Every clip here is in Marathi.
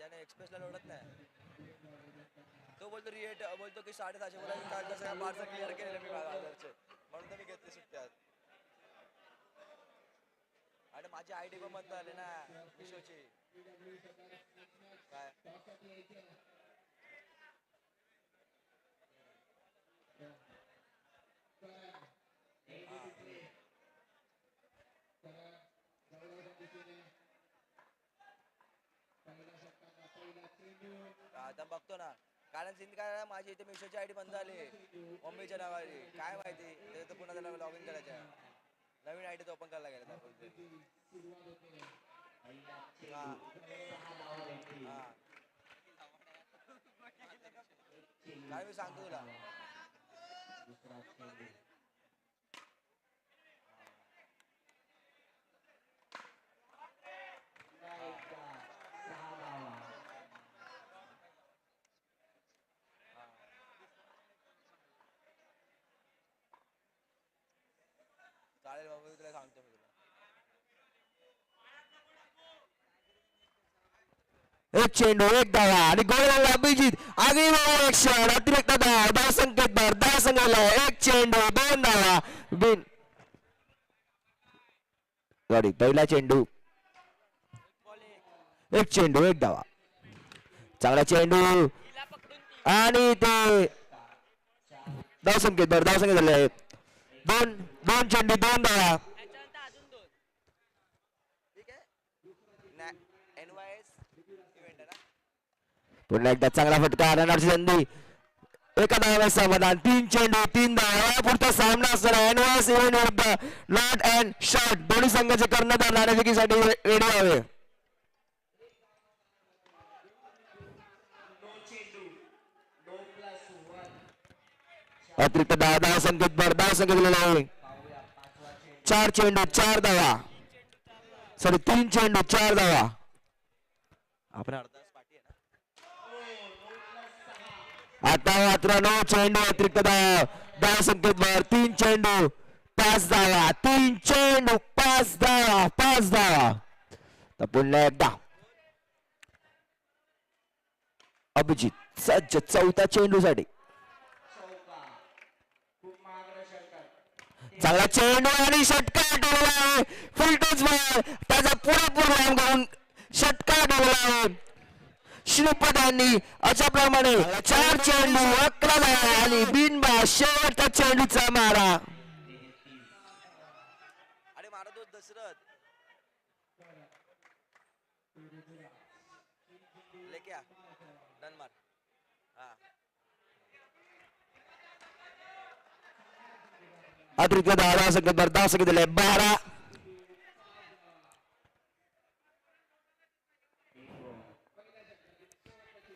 त्याने एक्सप्रेसला लोडत नाही. तो बोलतो रिएट बोलतो की 650 बोला बारचा क्लिअर केलेलं मी बाजारचे म्हणून तर मी घेतली सुट्ट्यात. आणि माझी आयडी पण बंद झाली ना मिशोची. काय आता बघतो ना कारण सिंध काय माझी इथे मिशोची आयडी बंद झाली मम्मीच्या नावाची. काय माहिती ते तर पुन्हा त्याला लॉग इन करायचं आहे. नवीन आयडी तो ओपन करायला गेला काय मी सांगतो तुला. चालेल बाबा तुला सांगतो मी तुला. एक चेंडू एक धावा आणि गोल अभिजित आगळी एक शॉट अतिरिक्त धाव संकेत भर धाव संघाला एक चेंडू 2 धावा बिन सॉरी पहिला चेंडू एक चेंडू एक धावा चांगला चेंडू आणि ते धाव संकेत भर धाव संकेत झाले 2 चेंडू 2 धावा. पुन्हा एकदा चांगला फटका रनरची संधी एका धावाला समाधान 3 चेंडू 3 धावा. पुढचा सामना असणार एनवायस इव्हेंट विरुद्ध नॉट अँड शॉट दोन्ही संघाचे कर्णधार नाणेफेकीसाठी रेडी व्हावे. अतिरिक्त धाव संकेत भर धाव संकेत आहे 4 चेंडू 4 धावा सॉरी 3 चेंडू 4 धावा. आपण अर्धा आता मात्र 9 चेंडू अतिरिक्त धाव संकेत भर 3 चेंडू 5 धावा 3 चेंडू 5 धावा 5 धावा. तर पुन्हा एकदा अभिजित सज्ज चौथा चेंडू साठी चांगला चेंडू आणि षटका ठेवला आहे फुलटच बॉल त्याचा पुरेपूर लांब घेऊन षटका ठेवला आहे. श्रीपदांनी अशा प्रमाणे 4 चेंडू 11 धावा आणि बिनबा शेवटचा चेंडूचा मारा आणि मारा तो दशरथ लेके आ डन मार. हा अतिरिक्त धाव संकेत भर धाव संकेत दिले 12.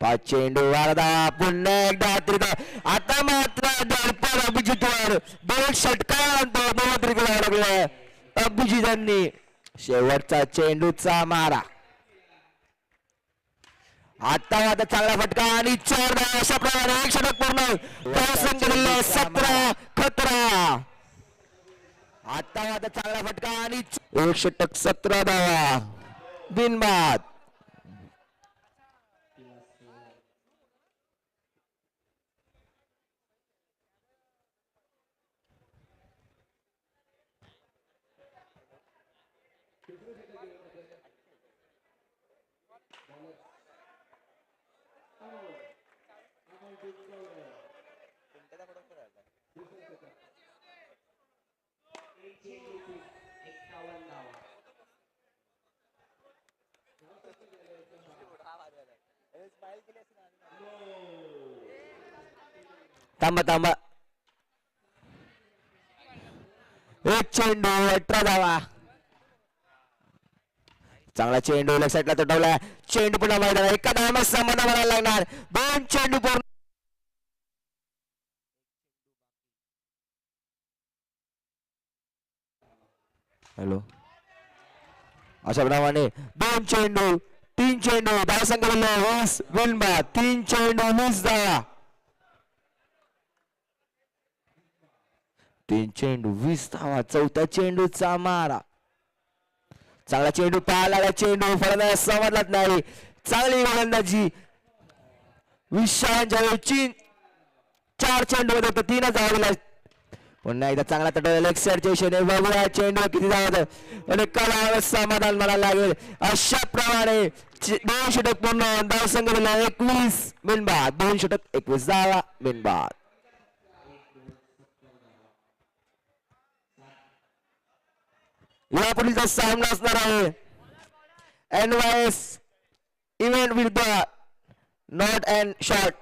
पाच चेंडू 12 धावा पुन्हा एकदा अतिरिक्त आता मात्र दडपण अभिजितवर 2 षटकार नंतर 2 अतिरिक्त धावा लागले अभिजितांनी शेवटचा चेंडूचा मारा. आता चांगला फटका आणि 4 धावा अशा प्रकारे 1 षटक पूर्ण 17 खतरा. आता चांगला फटका आणि 1 षटक 17 धावा बिनबाद. थांबा 1 चेंडू 18 धावा चांगला चेंडू लेफ्ट साईडला तुटवला चेंडू पुन्हा मैदानात एका धावामध्ये समाधान करायला लागणार 2 चेंडू पूर्ण. हॅलो अशा प्रमाणे 2 चेंडू 3 चेंडू धाव संख्या 20 बिनबा 3 चेंडू 20 धावा 3 चेंडू 20 धावा चौथा चेंडूचा मारा चांगला चेंडू पाहायला चेंडू फलंदाज समजलाच नाही चांगली गोलंदाजी विशांच्या चीन 4 चेंडू मध्ये फक्त 3 धावा दिल्या पुन्हा एकदा चांगला तटवला लेग साईडच्या दिशेने बघूया चेंडू किती धावा आणि कला समाधान मला लागेल अशा प्रमाणे 2 षटक पूर्ण धाव संघ दिला 21 बिनबाद 2 षटक 21 धावा बिनबाद यापुढीलचा सामना असणार आहे NYS इव्हेंट विरुद्ध नॉट अँड शॉट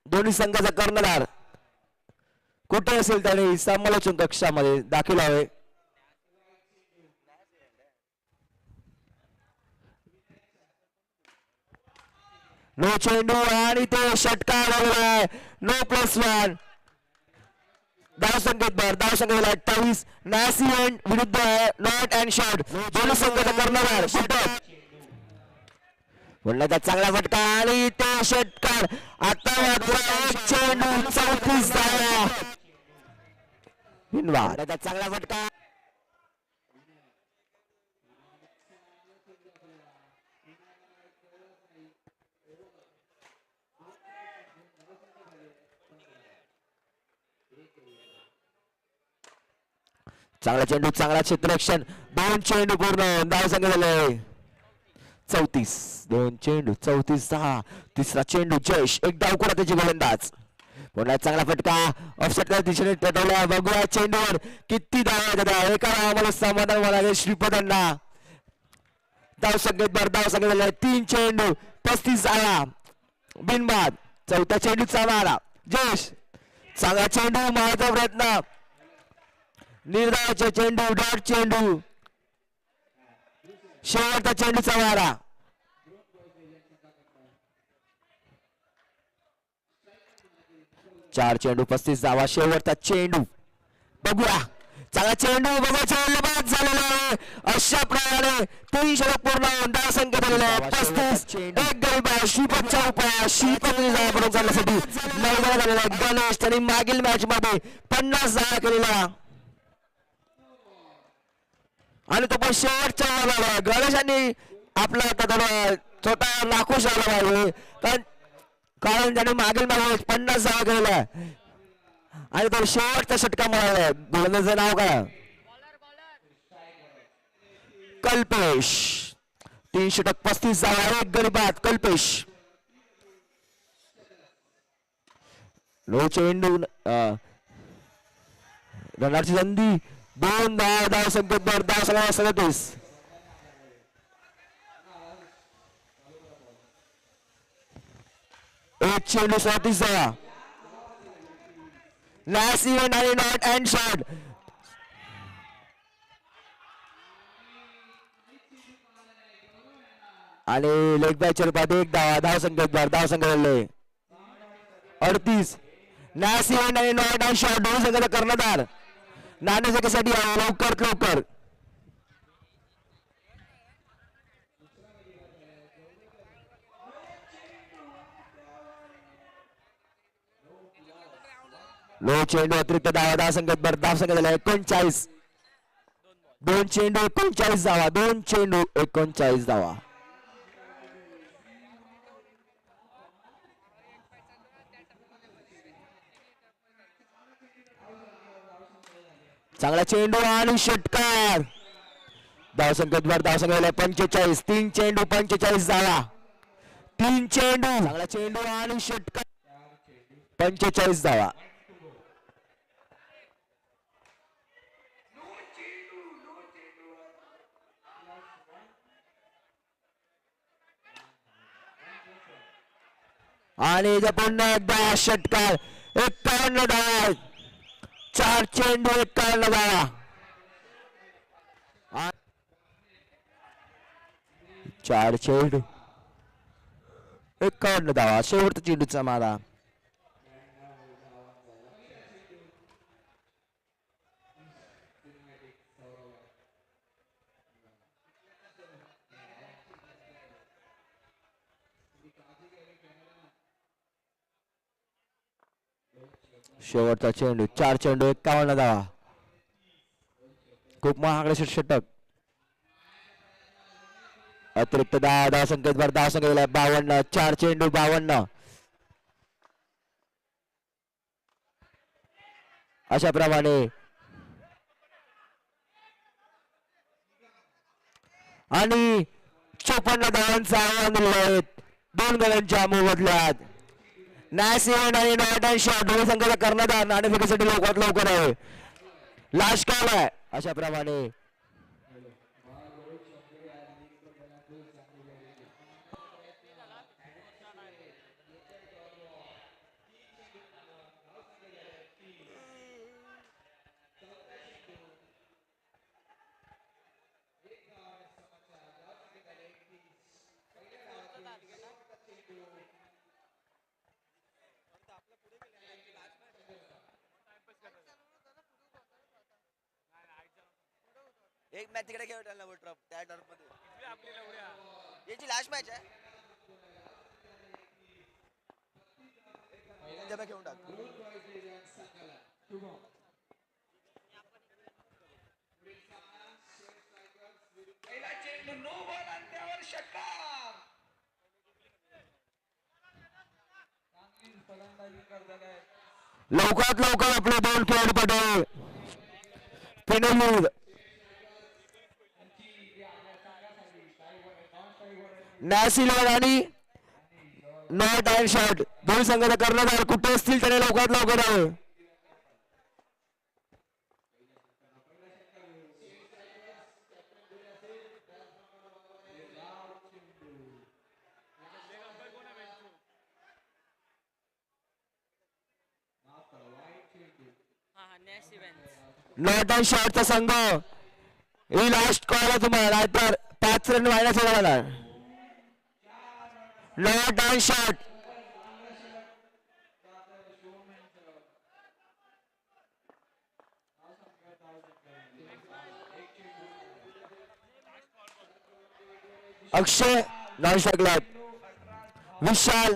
दोन्ही संघाचा कर्णधार कुठे असेल त्याने समालोचन कक्षामध्ये दाखल व्हावे नो चेंडू आणि ते षटकार आहे नो +1 धाव संख्येत 28 नॅस इव्हेंट विरुद्ध नॉट अँड शॉट दोन्ही संघाचा कर्णधार पुन्हा चांगला फटका आणि ते षटकार आता मात्र एक चेंडू 34 धावा बिनबाद चांगला फटका चांगला चेंडू चांगला क्षेत्ररक्षण 2 चेंडू पूर्ण धाव संख्या झाले 34 2 चेंडू 34 6 तिसरा चेंडू जयश एक डाव करा त्याची गोलंदाज पुन्हा चांगला फटका ऑफसेटच्या दिशेने टटवला बघूया चेंडूवर किती धावा येतात एका आम्हाला समाधान मला श्रीपदांना धाव संख्येत 3 चेंडू 35 आला बिनबाद चौथ्या चेंडूचा मारा जयश चांगला चेंडू मारचा प्रयत्न निर्धाराचे चेंडू डॉट चेंडू शेवटचा चेंडूचा मारा चार चेंडू 35 धावा शेवटचा चेंडू बघूया चांगला चेंडू बघा चेंडू बाद झालेला आहे अशा प्रकारे 3 षटक पूर्ण धाव संख्या झालेला आहे 35 एक गरीब श्रीपदच्या उपाय श्रीपदने धावा चालण्यासाठी मैदान झालेला गणेश त्यांनी मागील मॅच मध्ये 50 धावा केलेल्या आणि तो पण शेवटच्या माराला गणेशांनी आपला आता थोडा छोटा नाखुश आला पाहिजे कारण त्याने मागील मॅच 50 धावा केलेल्या आणि तो शेवटचा षटका मारला गोलंदाजाचं नाव काय कल्पेश 3 षटक 35 धावा एक गरीबात कल्पेश लो चेंडू रनरची संधी 2 धाव संख्येत धाव संख्या 37 एक चेंडू 37 धावा लॅस इव्हेंट आणि नॉट अँड शॉट आणि लेग बॅचच्या रूपात एक धाव संख्येत 38 लॅस इव्हेंट आणि नॉट अँड शॉट दोन्ही संघाचा कर्णधार नाणेसाठी लवकर लो चेंडू अतिरिक्त धाव संख्येत धाव संख्या झाला 39 2 चेंडू 39 धावा 2 चेंडू 39 धावा चांगला चेंडू आणि षटकार धाव संख्येत 45 3 चेंडू 45 धावा 3 चेंडू चांगला चेंडू आणि षटकार 45 धावा आणि पुन्हा एकदा षटकार 51 धावा 4 चेंडू 51 धावा 4 चेंडू 51 धावा शेवटचा चेंडूचा मारा शेवटचा चेंडू 4 चेंडू 51 धावा खूप महागडे षटक अतिरिक्त 10 धाव संकेतवर धाव संख्या 52 4 चेंडू 52 अशा प्रमाणे आणि 54 धावांचा आव्हान दिलेले आहेत दोन गड्यांच्या मोबदल्यात नॅस इव्हेंट आणि नॉट अँड शॉट दोन्ही संघाचा कर्णधार नाणेफेकीसाठी लवकरात लवकर आहे लास्ट कॉल आहे अशा प्रमाणे एक मॅच तिकडे खेळ त्यांना ट्रप त्या टर्फ मध्ये याची लास्ट मॅच आहे जमा घेऊन टाक लवकरात लवकर आपले दोन खेळाडूपटू फिनोलीड नॅसिलर आणि नॉट अँड शॉट दोन्ही संघाचा कर्णधार कुठे असतील त्याने लवकरात लवकर आहे नॉट अँड शॉटचा संघ ही लास्ट कॉल आहे तुम्हाला नाहीतर 5 रन मायनस होणार not and shot Akshay non शकलात विशाल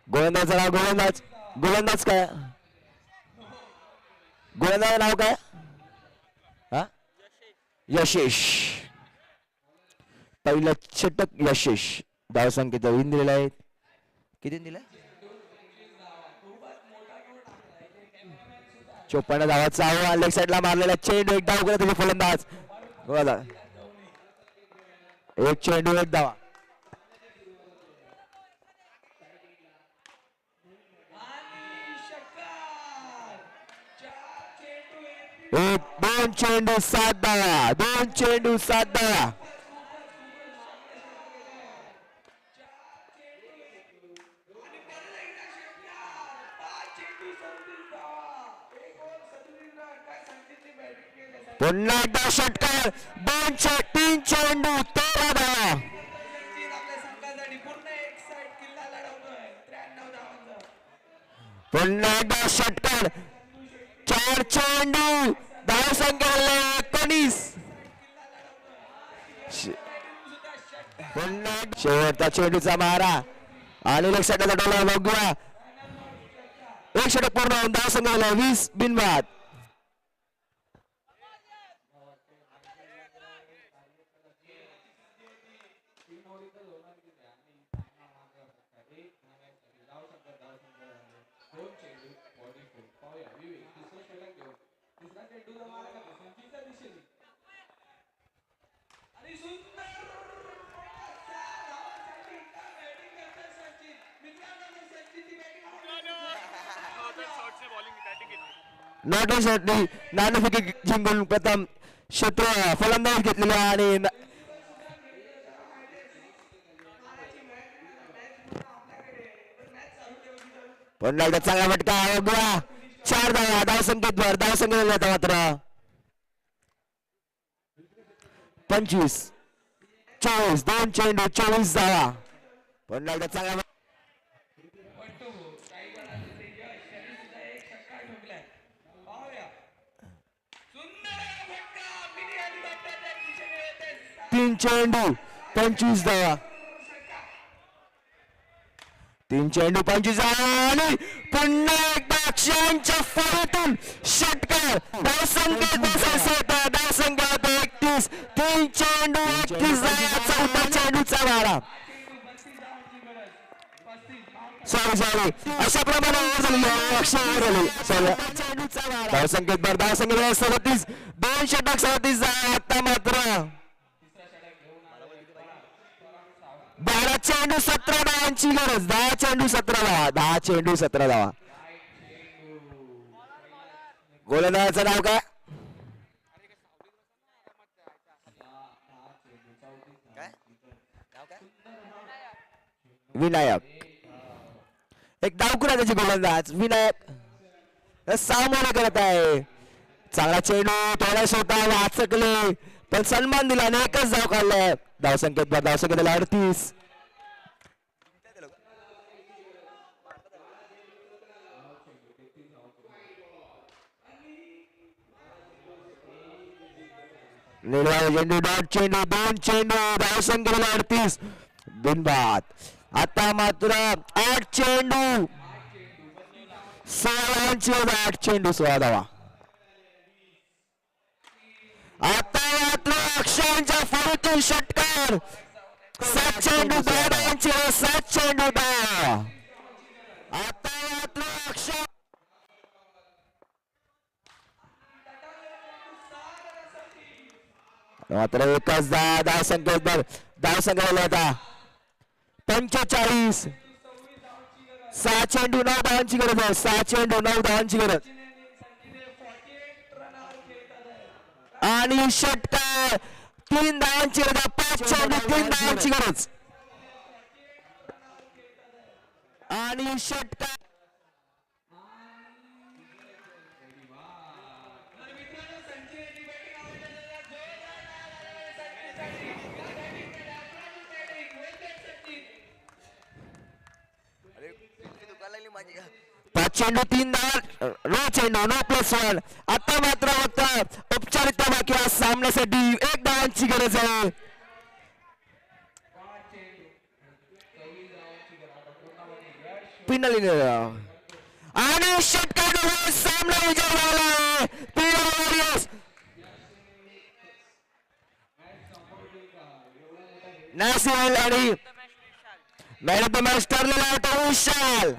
गोलंदाज नाव गोलंदाज काय गोलंदाज नाव काय हा यशेश पहिलं षटक यशेश धाव संख्येचा विन दिलेला आहे किती दिला 54 धावाचा आव्हान लेग साइडला मारलेला चेंडू एक धाव करत तुझे फलंदाज बघा एक चेंडू एक धावा एक 2 चेंडू 7 धावा 2 चेंडू 7 धावा पुन्हा एकदा षटकार 3 चेंडू 13 धावा पुन्हा एकदा षटकार 4 चेंडू धाव संख्या 19 पुन्हा शेवटचा चेंडूचा मारा आणि लक्षात टोला बघूया एक षटक पूर्ण होऊन धाव संख्या 20 बिनबाद नॉट साठी नाणेफेकी जिंकून प्रथम क्षेत्र फलंदाज घेतलेला आणि पुन्हा एकदा चांगला फटका बघूया 4 धावा धाव संख्येवर धाव संख्येवर जाता मात्र 25 24 2 चेंडू 24 धावा पुन्हा एकदा चांगला 3 चेंडू 25 धावा. 3 चेंडू 25 धावा आणि पुन्हा एकदा अक्षयांच्या फळीतून षटकार. धावसंख्या धावसंख्या 31. 3 चेंडू 31 धावा. चौथा चेंडूचा मारा. सॉरी अशा प्रमाणे धावसंख्येत 37. 2 षटक 37 धावा. आता मात्र 12 चेंडू 17 धावांची गरज. 10 चेंडू 17 धावा. 10 चेंडू 17 धावा. गोलंदाजाचं नाव काय? नाव काय? विनायक. एक डावकुरा त्याचे गोलंदाज विनायक सामोरे करत आहे. चांगला चेंडू थोडासा होता, वाचकले पण सन्मान दिला आणि एकच धाव काढलाय. धावसंख्येत 38. चेंडू डॉट चेंडू 2 चेंडू धावसंख्येत 38 बिनबाद. आता मात्र 8 चेंडू 8 चेंडू 16 धावा. आता मात्र अक्षयांच्या फळीतून षटकार. 7 चेंडू 10 धावांची 7 चेंडू 10. आता मात्र अक्षय मात्र एकच धावसंख्येत आता 45. 6 चेंडू 9 धावांची गरज आहे. 6 चेंडू 9 धावांची गरज आणि षटकार 3 धावांची गरज. 5 चेंडू 3 धावांची गरज आणि षटकार. दुकान लागली माझी. 5 चेंडू 3 धावा. नो चेंडू नो +1. आता मात्र औपचारिकता बाकी आहे. सामन्यासाठी 1 धावांची गरज आहे. पिनली आणि षटकार सामना विजय झाला. नासिर आणि मॅन ऑफ द मॅच ठरलेला होता विशाल.